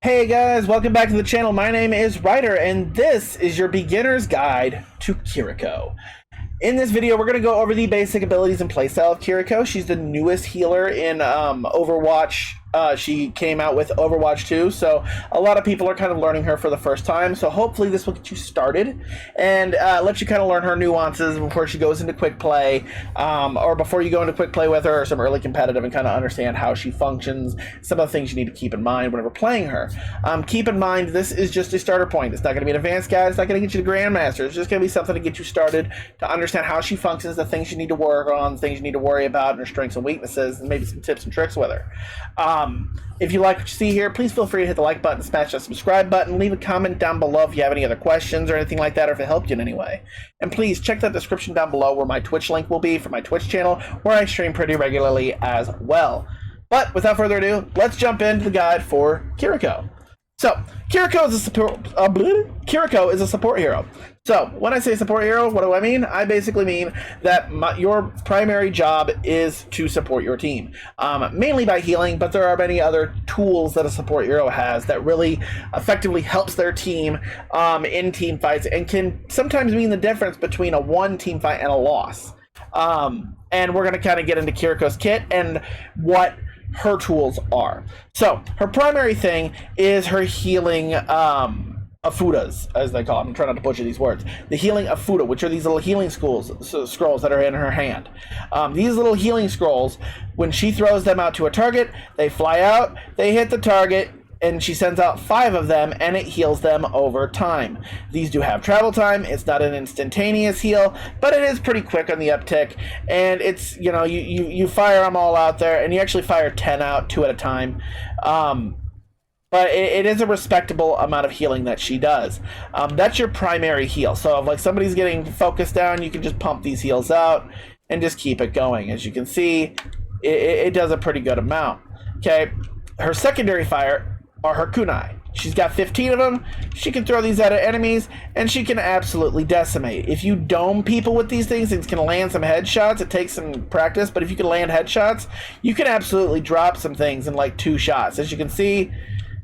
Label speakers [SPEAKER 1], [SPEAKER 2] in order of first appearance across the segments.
[SPEAKER 1] Hey guys, welcome back to the channel. My name is Ryder, and this is your beginner's guide to Kiriko. In this video, we're going to go over the basic abilities and playstyle of Kiriko. She's the newest healer in Overwatch. She came out with Overwatch 2, so a lot of people are kind of learning her for the first time. So hopefully this will get you started and let you kind of learn her nuances before she goes into quick play, or before you go into quick play with her, or some early competitive, and kind of understand how she functions, some of the things you need to keep in mind whenever playing her. Keep in mind, this is just a starter point. It's not going to be an advanced guide. It's not going to get you to Grandmaster. It's just going to be something to get you started, to understand how she functions, the things you need to work on, the things you need to worry about, and her strengths and weaknesses, and maybe some tips and tricks with her. If you like what you see here, please feel free to hit the like button, smash that subscribe button, leave a comment down below if you have any other questions or anything like that, or if it helped you in any way. And please check that description down below where my Twitch link will be for my Twitch channel, where I stream pretty regularly as well. But without further ado, let's jump into the guide for Kiriko. So, Kiriko is a support hero. So, when I say support hero, what do I mean? I basically mean that your primary job is to support your team, mainly by healing, but there are many other tools that a support hero has that really effectively helps their team in team fights, and can sometimes mean the difference between a won team fight and a loss. And we're going to kind of get into Kiriko's kit and what her tools are. So her primary thing is her healing afudas, as they call them. I'm trying not to butcher these words. The healing afuda, which are these little healing scrolls that are in her hand. These little healing scrolls, when she throws them out to a target, they fly out, they hit the target, and she sends out 5 of them, and it heals them over time. These do have travel time. It's not an instantaneous heal, but it is pretty quick on the uptick, and it's, you know, you fire them all out there, and you actually fire 10 out, 2 at a time. But it is a respectable amount of healing that she does. That's your primary heal. So if like somebody's getting focused down, you can just pump these heals out and just keep it going. As you can see, it does a pretty good amount. Okay, her secondary fire are her kunai. She's got 15 of them. She can throw these at enemies, and she can absolutely decimate. If you dome people with these things, it can land some headshots. It takes some practice, but if you can land headshots, you can absolutely drop some things in like 2 shots. As you can see,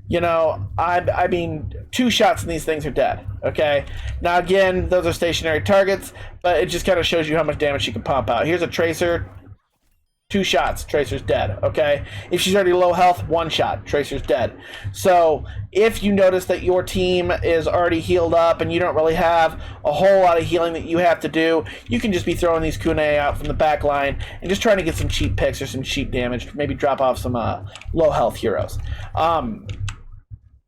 [SPEAKER 1] you know, I mean, 2 shots and these things are dead. Okay, now again, those are stationary targets, but it just kind of shows you how much damage she can pump out. Here's a tracer. 2 shots, Tracer's dead, okay? If she's already low health, 1 shot, Tracer's dead. So, if you notice that your team is already healed up and you don't really have a whole lot of healing that you have to do, you can just be throwing these kunai out from the back line and just trying to get some cheap picks or some cheap damage, maybe drop off some low health heroes.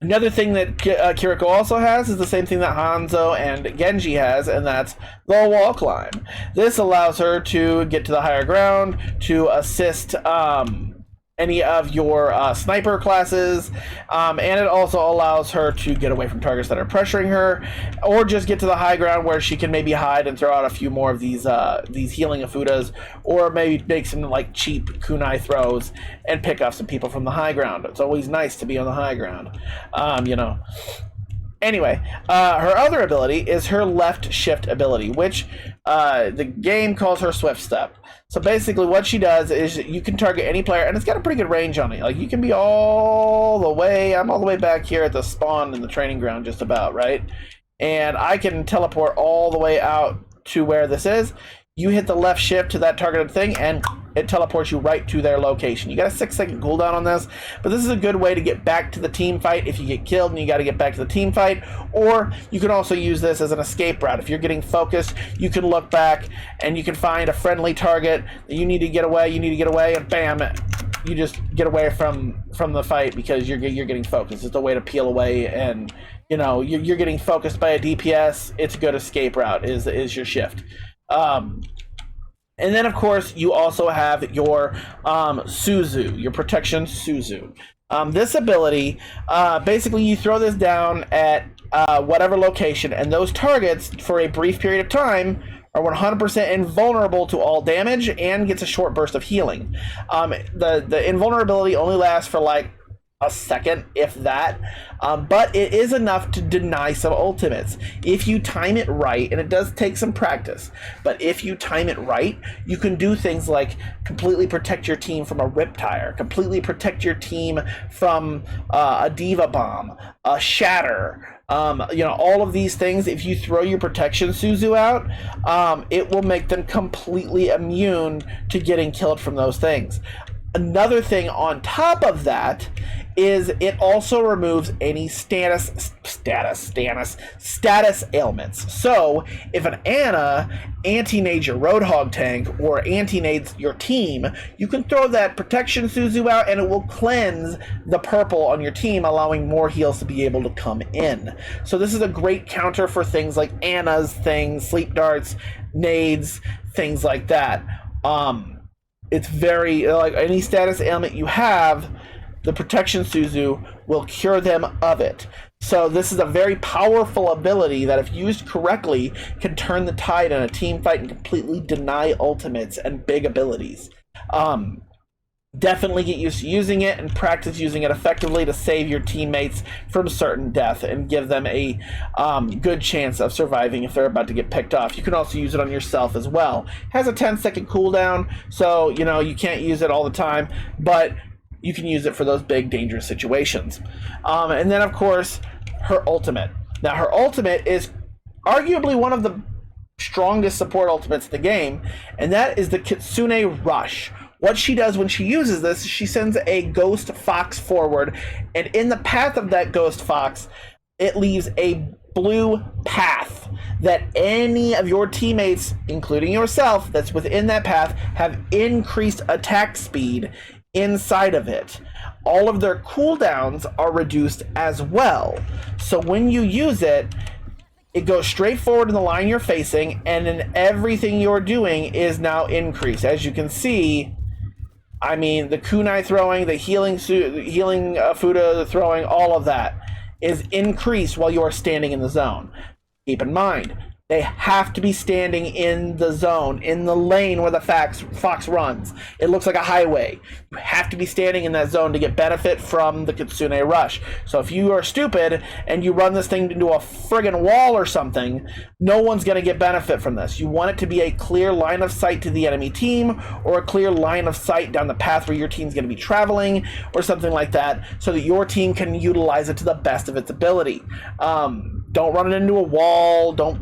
[SPEAKER 1] Another thing that Kiriko also has is the same thing that Hanzo and Genji has, and that's the wall climb. This allows her to get to the higher ground, to assist any of your sniper classes, and it also allows her to get away from targets that are pressuring her, or just get to the high ground where she can maybe hide and throw out a few more of these healing afudas, or maybe make some like cheap kunai throws and pick off some people from the high ground. It's always nice to be on the high ground, you know. Anyway, her other ability is her left shift ability, which the game calls her swift step. So basically what she does is you can target any player, and it's got a pretty good range on it. Like, you can be all the way, I'm all the way back here at the spawn in the training ground just about, right? And I can teleport all the way out to where this is. You hit the left shift to that targeted thing, and it teleports you right to their location. You got a 6-second cooldown on this, but this is a good way to get back to the team fight if you get killed and you got to get back to the team fight. Or you can also use this as an escape route. If you're getting focused, you can look back and you can find a friendly target that you need to get away, and bam, you just get away from the fight because you're getting focused. It's a way to peel away, and you know, you're getting focused by a DPS. It's a good escape route is your shift. And then, of course, you also have your Suzu, your protection Suzu. This ability, basically you throw this down at whatever location, and those targets, for a brief period of time, are 100% invulnerable to all damage and gets a short burst of healing. The invulnerability only lasts for like a second, if that, but it is enough to deny some ultimates. If you time it right, and it does take some practice, but if you time it right, you can do things like completely protect your team from a Riptire, completely protect your team from a Diva Bomb, a Shatter, all of these things. If you throw your protection Suzu out, it will make them completely immune to getting killed from those things. Another thing on top of that is it also removes any status ailments. So if an Anna anti-nades your Roadhog tank or anti-nades your team, you can throw that protection Suzu out and it will cleanse the purple on your team, allowing more heals to be able to come in. So this is a great counter for things like Anna's things, sleep darts, nades, things like that. It's very, like, any status ailment you have, the protection Suzu will cure them of it. So this is a very powerful ability that, if used correctly, can turn the tide in a team fight and completely deny ultimates and big abilities. Definitely get used to using it and practice using it effectively to save your teammates from certain death and give them a good chance of surviving if they're about to get picked off. You can also use it on yourself as well. It has a 10-second cooldown, so you can't use it all the time, but you can use it for those big dangerous situations. And then, of course, her ultimate. Now, her ultimate is arguably one of the strongest support ultimates in the game, and that is the Kitsune Rush. What she does when she uses this, she sends a ghost fox forward, and in the path of that ghost fox, it leaves a blue path that any of your teammates, including yourself, that's within that path, have increased attack speed inside of it. All of their cooldowns are reduced as well. So when you use it, it goes straight forward in the line you're facing, and then everything you're doing is now increased. As you can see, I mean, the kunai throwing, the healing Fuda throwing, all of that is increased while you are standing in the zone. Keep in mind, they have to be standing in the zone, in the lane where the fox runs. It looks like a highway. You have to be standing in that zone to get benefit from the Kitsune Rush. So if you are stupid and you run this thing into a friggin' wall or something, no one's going to get benefit from this. You want it to be a clear line of sight to the enemy team, or a clear line of sight down the path where your team's going to be traveling, or something like that, so that your team can utilize it to the best of its ability. Don't run it into a wall. Don't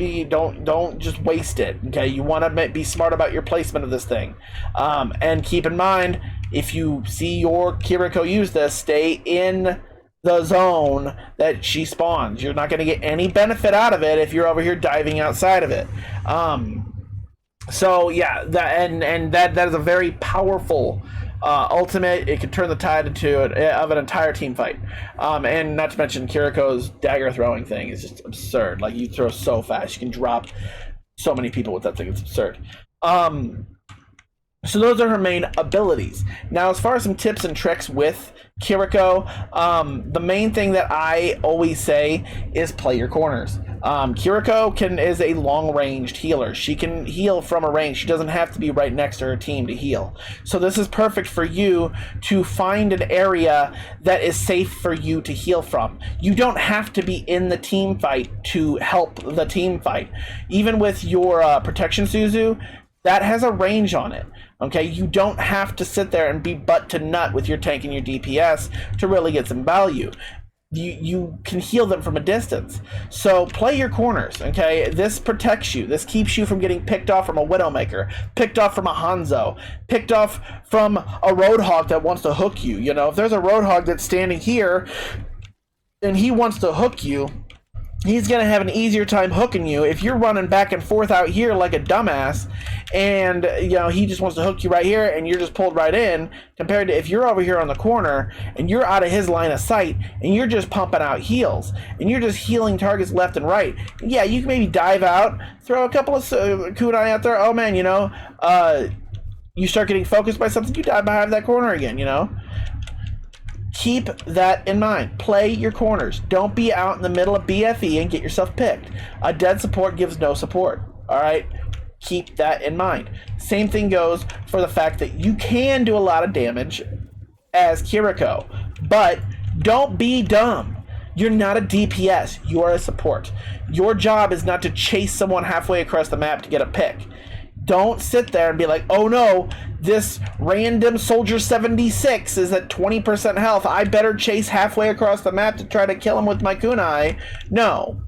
[SPEAKER 1] just waste it. Okay, you want to be smart about your placement of this thing, and keep in mind, if you see your Kiriko use this, stay in the zone that she spawns. You're not going to get any benefit out of it if you're over here diving outside of it. So yeah, that is a very powerful ultimate. It can turn the tide of an entire team fight. And not to mention, Kiriko's dagger throwing thing is just absurd. Like, you throw so fast, you can drop so many people with that thing. It's absurd. So those are her main abilities. Now, as far as some tips and tricks with Kiriko, the main thing that I always say is play your corners. Kiriko is a long-ranged healer. She can heal from a range. She doesn't have to be right next to her team to heal. So this is perfect for you to find an area that is safe for you to heal from. You don't have to be in the team fight to help the team fight. Even with your protection Suzu, that has a range on it. Okay, you don't have to sit there and be butt to nut with your tank and your DPS to really get some value. You can heal them from a distance. So play your corners, okay? This protects you. This keeps you from getting picked off from a Widowmaker, picked off from a Hanzo, picked off from a Roadhog that wants to hook you. You know, if there's a Roadhog that's standing here and he wants to hook you, he's going to have an easier time hooking you if you're running back and forth out here like a dumbass, and he just wants to hook you right here and you're just pulled right in, compared to if you're over here on the corner and you're out of his line of sight and you're just pumping out heals and you're just healing targets left and right. Yeah, you can maybe dive out, throw a couple of kunai out there. Oh man, you start getting focused by something, you dive behind that corner again, Keep that in mind. Play your corners. Don't be out in the middle of BFE and get yourself picked. A dead support gives no support. All right? Keep that in mind. Same thing goes for the fact that you can do a lot of damage as Kiriko, but Don't be dumb. You're not a DPS. You are a support. Your job is not to chase someone halfway across the map to get a pick. Don't sit there and be like, oh no, this random soldier 76 is at 20% health. I better chase halfway across the map to try to kill him with my kunai. No.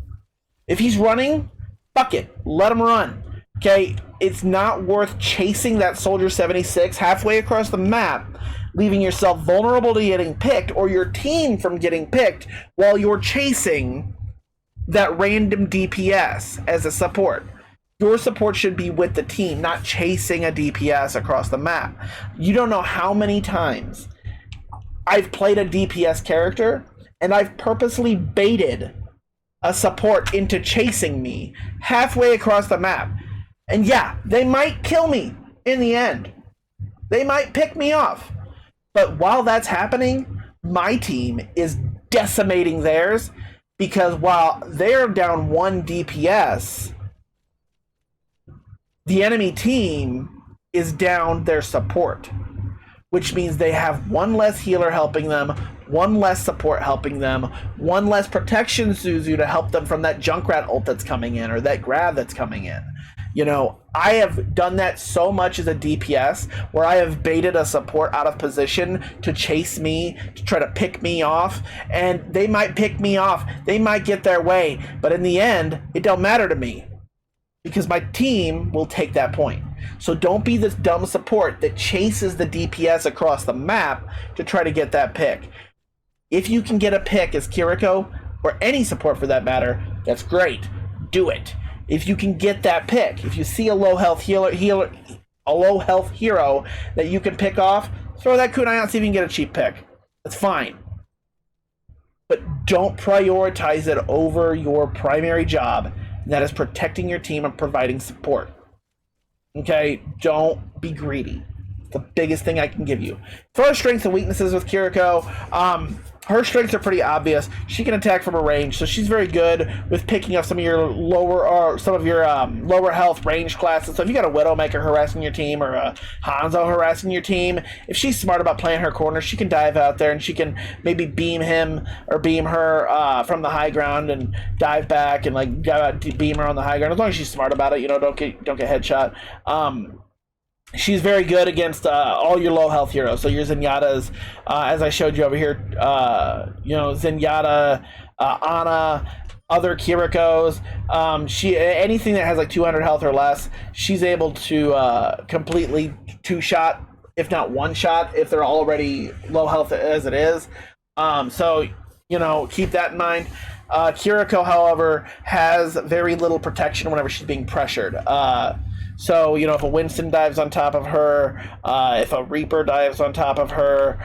[SPEAKER 1] If he's running, fuck it. Let him run. Okay? It's not worth chasing that soldier 76 halfway across the map, leaving yourself vulnerable to getting picked or your team from getting picked while you're chasing that random DPS as a support. Your support should be with the team, not chasing a DPS across the map. You don't know how many times I've played a DPS character and I've purposely baited a support into chasing me halfway across the map. And yeah, they might kill me in the end. They might pick me off. But while that's happening, my team is decimating theirs, because while they're down 1 DPS, the enemy team is down their support, which means they have 1 less healer helping them, 1 less support helping them, 1 less protection Suzu to help them from that Junkrat ult that's coming in or that grab that's coming in. You know, I have done that so much as a DPS where I have baited a support out of position to chase me, to try to pick me off, and they might pick me off, they might get their way, but in the end, it don't matter to me because my team will take that point. So don't be this dumb support that chases the DPS across the map to try to get that pick. If you can get a pick as Kiriko, or any support for that matter, that's great. Do it. If you can get that pick, if you see a low health hero that you can pick off, throw that kunai out, see if you can get a cheap pick. That's fine. But don't prioritize it over your primary job, and that is protecting your team and providing support. Okay? Don't be greedy. It's the biggest thing I can give you. For our strengths and weaknesses with Kiriko, her strengths are pretty obvious. She can attack from a range, so she's very good with picking up some of your lower health range classes. So if you got a Widowmaker harassing your team or a Hanzo harassing your team, if she's smart about playing her corner, she can dive out there and she can maybe beam him or beam her from the high ground and dive back and like beam her on the high ground. As long as she's smart about it, you know, don't get headshot. She's very good against all your low health heroes. So your Zenyatta's, as I showed you over here, you know, Zenyatta, Ana, other Kirikos. Anything that has like 200 health or less, she's able to completely 2-shot, if not 1-shot, if they're already low health as it is. So, you know, keep that in mind. Kiriko, however, has very little protection whenever she's being pressured. So, you know, if a Winston dives on top of her, if a Reaper dives on top of her,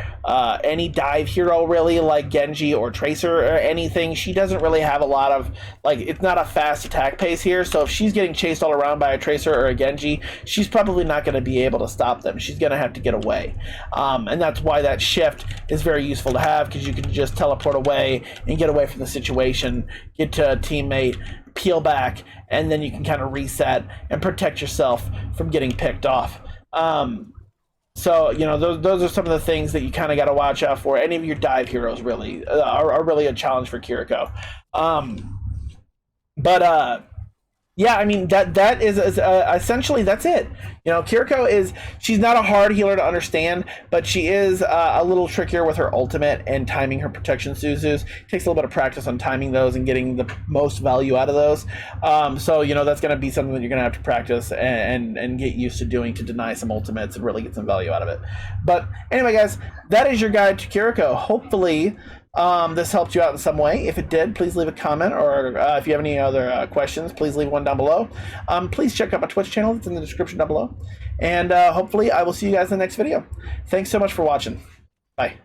[SPEAKER 1] any dive hero really like Genji or Tracer or anything, she doesn't really have a lot of, like, it's not a fast attack pace here. So if she's getting chased all around by a Tracer or a Genji, she's probably not going to be able to stop them. She's going to have to get away. And that's why that shift is very useful to have, because you can just teleport away and get away from the situation, get to a teammate, peel back, and then you can kind of reset and protect yourself from getting picked off. So, you know, those are some of the things that you kind of got to watch out for. Any of your dive heroes really are really a challenge for Kiriko. Yeah, I mean, that is essentially that's it. You know, Kiriko she's not a hard healer to understand, but she is a little trickier with her ultimate and timing her protection Suzus. It takes a little bit of practice on timing those and getting the most value out of those. So, you know, that's going to be something that you're going to have to practice and get used to doing, to deny some ultimates and really get some value out of it. But anyway, guys, that is your guide to Kiriko. Hopefully this helped you out in some way. If it did, please leave a comment, or if you have any other questions, please leave one down below. Please check out my Twitch channel. It's in the description down below. And hopefully I will see you guys in the next video. Thanks so much for watching. Bye.